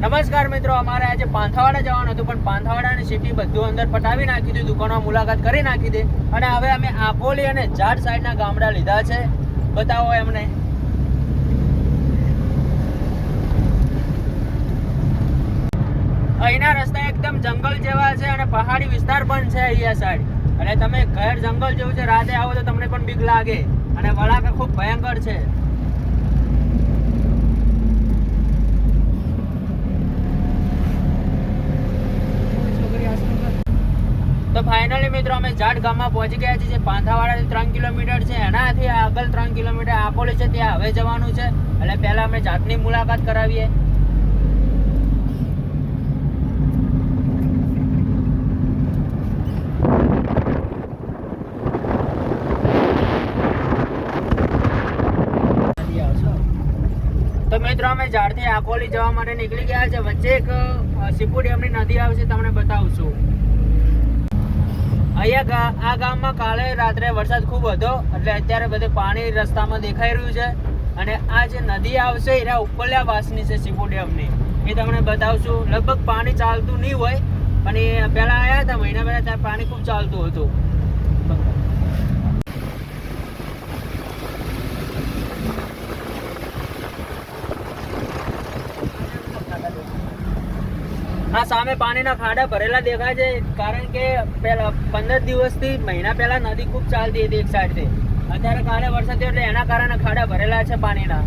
નમસ્કાર મિત્રો, અમારે આજે પાંથાવાડા જવાનું હતું, પણ પાંથાવાડાની સિટી બધું અંદર પટાવી નાખી દીધું, દુકાનો મુલાકાત કરી નાખી દે અને હવે અમે આકોલી અને જાટ સાઈડના ગામડા લીધા છે. બતાવો એમને. અહીંના રસ્તા એકદમ જંગલ જેવા છે અને પહાડી વિસ્તાર પણ છે અહીંયા સાઈડ. અને તમે ઘર જંગલ જેવું છે, રાતે આવો તો તમને પણ બીક લાગે અને વળાંક ખૂબ ભયંકર છે. તો ફાઇનલી મિત્રો અમે જાટ ગામમાં પહોંચી ગયા છીએ. પાંથાવાડાથી 3 કિલોમીટર છે, એનાથી આગળ 3 કિલોમીટર આકોલી છે, ત્યાં હવે જવાનું છે. એટલે પહેલા અમે જાટની મુલાકાત કરાવીએ. તો મિત્રો અમે જાટથી આકોલી જવા માટે નીકળી ગયા છે. વચ્ચે એક સીપુ ડેમની નદી આવશે, તમને બતાવું છું. અહીંયા આ ગામમાં કાલે રાત્રે વરસાદ ખૂબ હતો, એટલે અત્યારે બધે પાણી રસ્તામાં દેખાઈ રહ્યું છે. અને આ જે નદી આવશે એના ઉપરલા વાસની છે સીપુ ડેમની, એ તમને બતાવશું. લગભગ પાણી ચાલતું નહીં હોય, પણ એ પહેલાં આવ્યા હતા મહિના પહેલાં, ત્યારે પાણી ખૂબ ચાલતું હતું. આ સામે પાણીના ખાડા ભરેલા દેખાય છે, કારણ કે પેલા 15 દિવસથી મહિના પહેલા નદી ખૂબ ચાલતી હતી એક સાઈડથી. અત્યારે કાલે વરસાદ થયો એટલે એના કારણે ખાડા ભરેલા છે પાણીના.